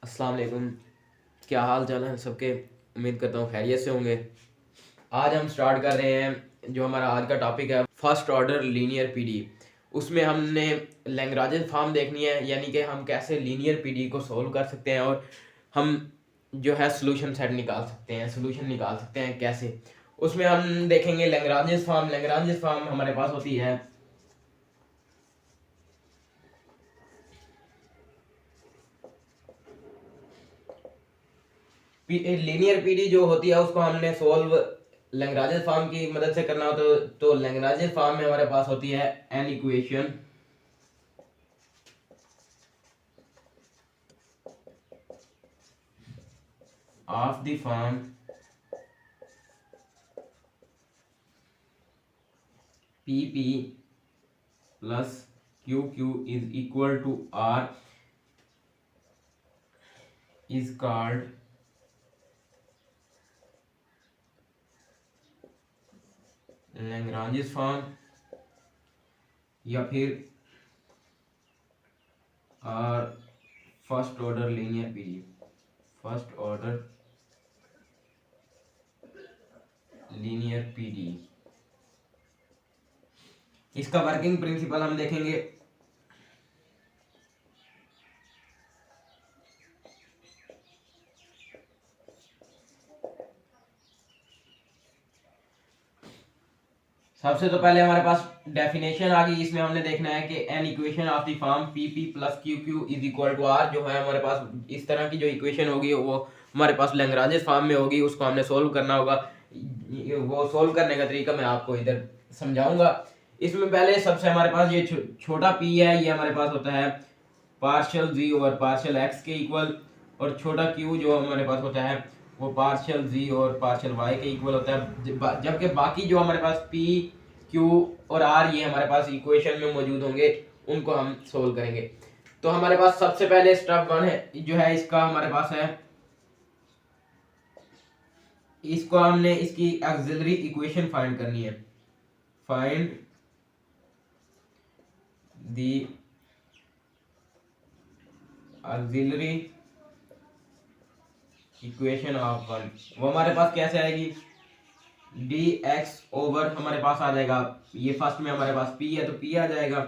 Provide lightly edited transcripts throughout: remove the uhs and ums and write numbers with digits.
अस्सलाम वालेकुम। क्या हाल चाल है सबके। उम्मीद करता हूँ खैरियत से होंगे। आज हम स्टार्ट कर रहे हैं जो हमारा आज का टॉपिक है फर्स्ट ऑर्डर लीनियर पीडी। उसमें हमने लैग्रांज फॉर्म देखनी है, यानी कि हम कैसे लीनियर पीडी को सोल्व कर सकते हैं और हम जो है सोल्यूशन सेट निकाल सकते हैं, सोल्यूशन निकाल सकते हैं कैसे। उसमें हम देखेंगे लैग्रांज फॉर्म। लैग्रांज फॉर्म हमारे पास होती है लीनियर पीडी जो होती है उसको हमने सोल्व लैग्रांज फॉर्म की मदद से करना हो तो लैग्रांज फॉर्म में हमारे पास होती है an equation of the form P P plus Q Q is equal to R is called Lagrange form या फिर or first order linear PD. First order linear PD, इसका वर्किंग प्रिंसिपल हम देखेंगे। सबसे तो पहले हमारे पास डेफिनेशन आ गई। इसमें हमने देखना है कि an equation of the form P P plus Q Q is equal to R. जो है हमारे पास इस तरह की जो इक्वेशन होगी वो हमारे पास लैग्रांज फॉर्म में होगी, उसको हमने सोल्व करना होगा। वो सोल्व करने का तरीका मैं आपको इधर समझाऊंगा। इसमें पहले सबसे हमारे पास ये छोटा पी है, ये हमारे पास होता है पार्शियल जी ओवर पार्शियल एक्स के इक्वल, और छोटा क्यू जो हमारे पास होता है वो पार्शियल जी और पार्शियल वाई के इक्वल होता है। जबकि बाकी जो हमारे पास पी क्यू और आर ये हमारे पास इक्वेशन में मौजूद होंगे, उनको हम सोल्व करेंगे। तो हमारे पास सबसे पहले स्टेप वन है जो है इसका हमारे पास है, इसको हमने इसकी ऑक्सिलरी इक्वेशन फाइंड करनी है। Find the auxiliary equation of one. वो हमारे पास कैसे आएगी, डी एक्स ओवर हमारे पास आ जाएगा, ये फर्स्ट में हमारे पास पी है तो पी आ जाएगा,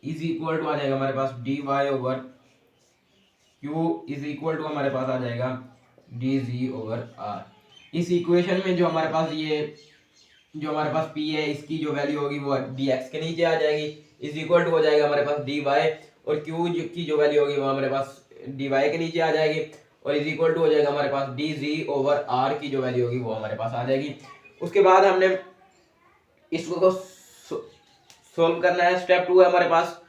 इज इक्वल टू आ जाएगा हमारे पास D Y over Q is equal to हमारे पास आ जाएगा डी जी ओवर आर। इस इक्वेशन में जो हमारे पास ये जो हमारे पास पी है इसकी जो वैल्यू होगी वो डी एक्स के नीचे आ जाएगी, इज इक्वल टू हो जाएगा हमारे पास डी वाई, और क्यू की जो वैल्यू होगी वो हमारे पास डी वाई के नीचे आ जाएगी, और इज इक्वल टू हो जाएगा हमारे पास डी जी ओवर आर की जो वैल्यू होगी वो हमारे पास आ जाएगी। उसके बाद हमने इसको सोल्व करना है। स्टेप टू है हमारे पास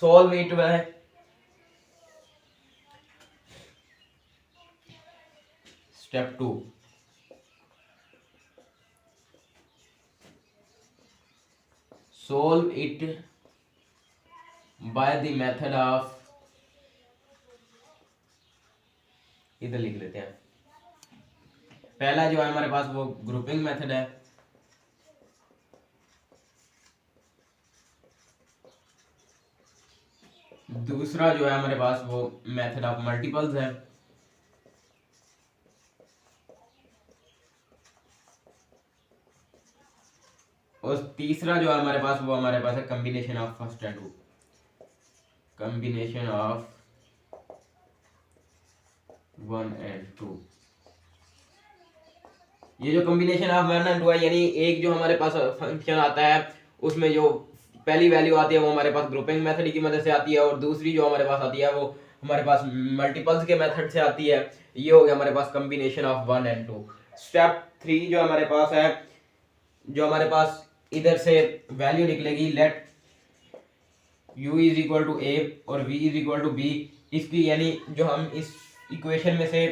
सोल्व इट है। Step two solve it by the method of, इधर लिख लेते हैं। पहला जो है हमारे पास वो ग्रुपिंग मेथड है, दूसरा जो है हमारे पास वो मेथड ऑफ मल्टीपल्स है, और तीसरा जो है हमारे पास वो हमारे पास है combination of first and two. Combination of one and two, ये जो combination of one and two है यानी एक जो हमारे पास फंक्शन आता है उसमें जो पहली वैल्यू आती है वो हमारे पास ग्रुपिंग मेथड की मदद से आती है, और दूसरी जो हमारे पास आती है वो हमारे पास मल्टीपल्स के मेथड से आती है। ये हो गया हमारे पास combination of one and two. Step three जो हमारे पास है, जो हमारे पास इधर से वैल्यू निकलेगी let u is equal to A और v is equal to B, इसकी यानी जो हम इस इक्वेशन में से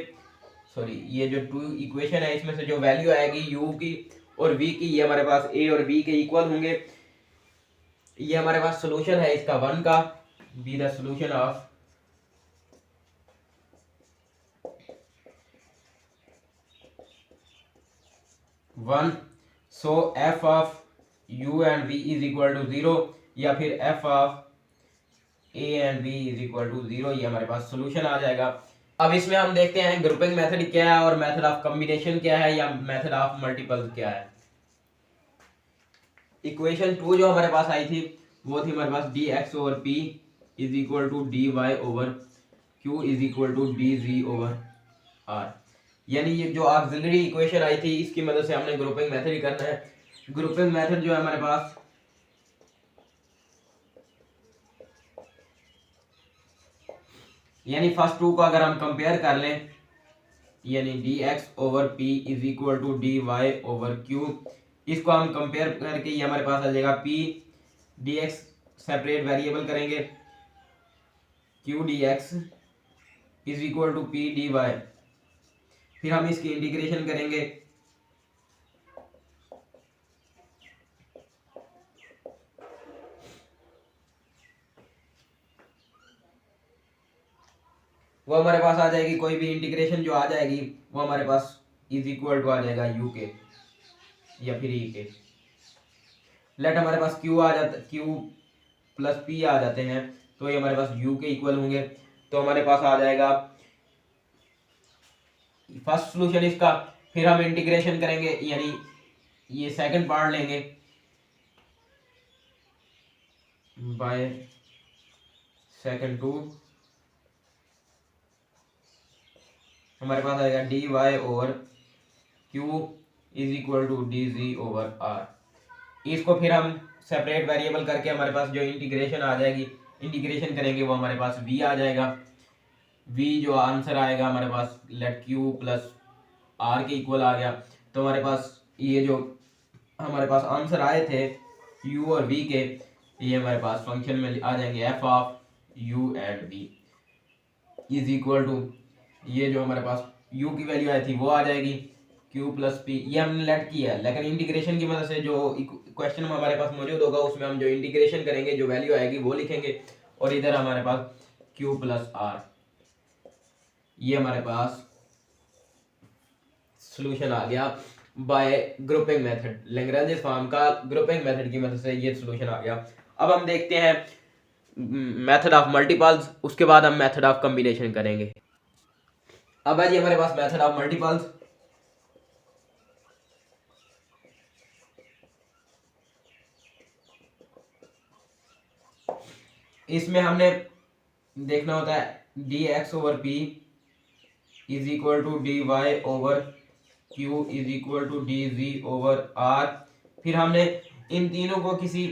सॉरी ये जो टू इक्वेशन है इसमें से जो वैल्यू आएगी u की और v की, ये हमारे पास a और b के इक्वल होंगे। ये हमारे पास सोल्यूशन है इसका वन का, be the solution of one. So F of u and v is equal to 0, या फिर f of a and b is equal to 0, ये हमारे पास सोल्यूशन आ जाएगा। अब इसमें हम देखते हैं ग्रुपिंग मेथड क्या है और मेथड ऑफ कॉम्बिनेशन क्या है या मेथड ऑफ मल्टीपल क्या है। इक्वेशन 2 जो हमारे पास आई थी वो थी हमारे पास D X over P is equal to D Y over Q is equal to D G over R. यानी ये जो ऑक्सिलरी इक्वेशन आई थी इसकी मदद से हमने ग्रुपिंग मेथड ही करना है। ग्रुपिंग मेथड जो है हमारे पास यानी फर्स्ट टू को अगर हम कंपेयर कर लें यानी D X over P is equal to D Y over Q, इसको हम कंपेयर करके ये हमारे पास आ जाएगा P D X separate variable करेंगे Q D X is equal to P D Y, फिर हम इसकी इंटीग्रेशन करेंगे वो हमारे पास आ जाएगी, कोई भी इंटीग्रेशन जो आ जाएगी वो हमारे पास इज इक्वल टू आ जाएगा यू के या फिर ई के। लेट हमारे पास क्यू आ जाता क्यू प्लस पी आ जाते हैं तो ये हमारे पास यू के इक्वल होंगे। तो हमारे पास आ जाएगा फर्स्ट सॉल्यूशन इसका, फिर हम इंटीग्रेशन करेंगे यानी ये सेकंड पार्ट लेंगे बाय सेकंड टू, हमारे पास आएगा D Y over Q is equal to D G over R. इसको फिर हम सेपरेट वेरिएबल करके हमारे पास जो इंटीग्रेशन आ जाएगी, इंटीग्रेशन करेंगे वो हमारे पास v आ जाएगा। v जो आंसर आएगा हमारे पास लेट q प्लस आर के इक्वल आ गया। तो हमारे पास ये जो हमारे पास आंसर आए थे u और v के, ये हमारे पास फंक्शन में आ जाएंगे f of u and v is equal to, ये जो हमारे पास u की वैल्यू आई थी वो आ जाएगी q प्लस पी, ये हमने लेट किया है। लेकिन इंटीग्रेशन की मदद से जो क्वेश्चन में हमारे पास मौजूद होगा उसमें हम जो इंटीग्रेशन करेंगे जो वैल्यू आएगी वो लिखेंगे और इधर हमारे पास q प्लस आर, ये हमारे पास सॉल्यूशन आ गया bye grouping method. Lagrange form का ग्रुपिंग मेथड की मदद से ये सॉल्यूशन आ गया। अब हम देखते हैं मेथड ऑफ मल्टीपल्स, उसके बाद हम मेथड ऑफ कॉम्बिनेशन करेंगे। अब है जी हमारे पास मेथड ऑफ मल्टीपल्स। इसमें हमने देखना होता है D X over P is equal to D Y over Q is equal to D G over R. फिर हमने इन तीनों को किसी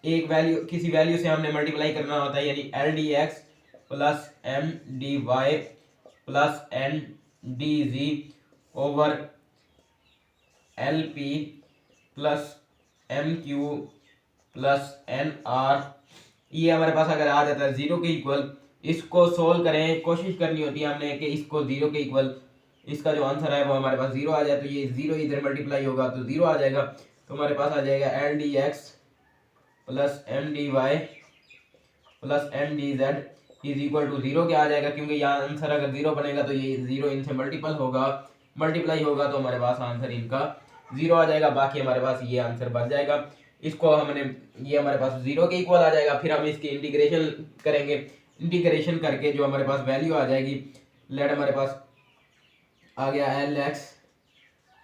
एक वैल्यू किसी वैल्यू से हमने मल्टीप्लाई करना होता है यानी L D X plus M D Y plus N D G over L P plus M Q plus N R. ये हमारे पास अगर आ जाता है जीरो के इक्वल, इसको सोल्व करें, कोशिश करनी होती है हमने कि इसको जीरो के इक्वल, इसका जो आंसर है वो हमारे पास जीरो आ जाए तो ये जीरो इधर मल्टीप्लाई होगा तो जीरो आ जाएगा। तो हमारे पास आ जाएगा L D X plus M D Y plus M D Z is equal to zero क्या आ जाएगा, क्योंकि यहाँ आंसर अगर जीरो बनेगा तो ये जीरो इनसे मल्टीप्लाई होगा तो हमारे पास आंसर इनका जीरो आ जाएगा। बाकी हमारे पास ये आंसर बच जाएगा। इसको हमने ये हमारे पास जीरो के इक्वल आ जाएगा। फिर हम इसकी इंटीग्रेशन करेंगे, इंटीग्रेशन करके जो हमारे पास वैल्यू आ जाएगी, लेट हमारे पास आ गया L X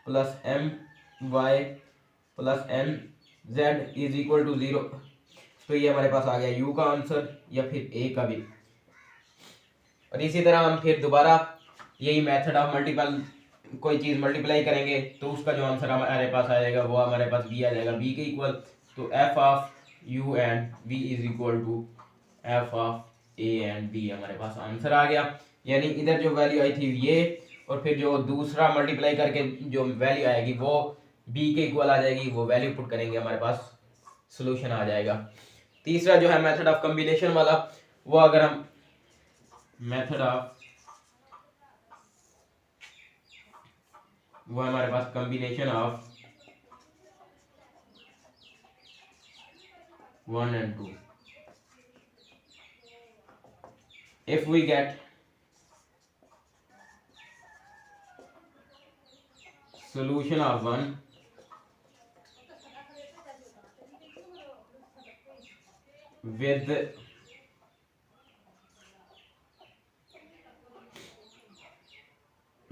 plus M Y plus M Z is equal to zero. तो ये हमारे पास आ गया यू का आंसर या फिर ए का भी। और इसी तरह हम फिर दोबारा यही मेथड ऑफ मल्टीपल कोई चीज़ मल्टीप्लाई करेंगे तो उसका जो आंसर हमारे पास आ जाएगा वो हमारे पास बी आ जाएगा, बी के इक्वल। तो F of U and V is equal to F of A and B, हमारे पास आंसर आ गया। यानी इधर जो वैल्यू आई थी ये, और फिर जो दूसरा मल्टीप्लाई करके जो वैल्यू आएगी वो बी के इक्वल आ जाएगी, वो वैल्यू पुट करेंगे हमारे पास सोल्यूशन आ जाएगा। तीसरा जो है मेथड ऑफ कॉम्बिनेशन वाला, वो अगर हम मेथड ऑफ वो हमारे पास combination of 1 and 2, if we get solution of 1 with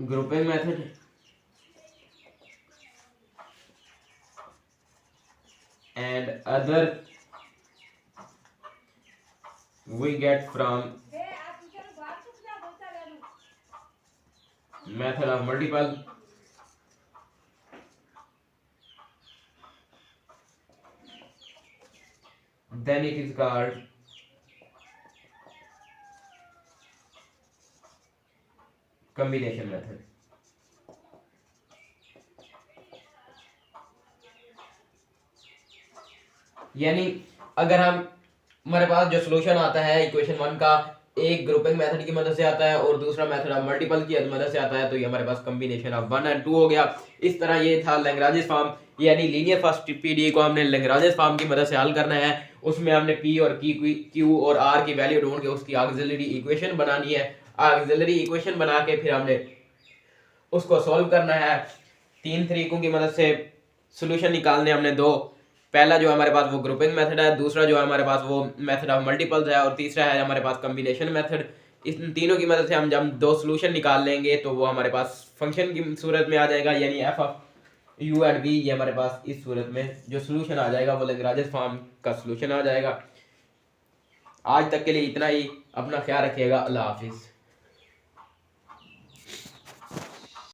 grouping method and other we get from method of multiple. Then it is called combination method. यानी अगर हम हमारे पास जो सोल्यूशन आता है इक्वेशन वन का, एक ग्रुपिंग मेथड की मदद से आता है और दूसरा मेथड ऑफ मल्टीपल की मदद से आता है, तो ये हमारे पास कॉम्बिनेशन ऑफ 1 और 2 हो गया। इस तरह ये था लैग्रांज फॉर्म, यानी लीनियर फर्स्ट पीडीई को हमने लैग्रांज फॉर्म की मदद से हल करना है। उसमें हमने पी और क्यू और आर की वैल्यू ढूंढ के उसकी ऑक्सिलरी इक्वेशन बनानी है। ऑक्सिलरी इक्वेशन बना के फिर हमने उसको सॉल्व करना है। 3 तरीकों की मदद से सोल्यूशन निकालने हमने दो। पहला जो हमारे पास वो ग्रुपिंग मेथड है, दूसरा जो है हमारे पास वो मेथड ऑफ मल्टीपल्स है, और तीसरा है हमारे पास कॉम्बिनेशन मेथड। इन तीनों की मदद से हम जब 2 सोल्यूशन निकाल लेंगे तो वो हमारे पास फंक्शन की सूरत में आ जाएगा, यानी F of U and V. ये हमारे पास इस सूरत में जो सोल्यूशन आ जाएगा वो लैग्रांज फॉर्म का सोल्यूशन आ जाएगा। आज तक के लिए इतना ही। अपना ख्याल रखिएगा। अल्लाह हाफिज़।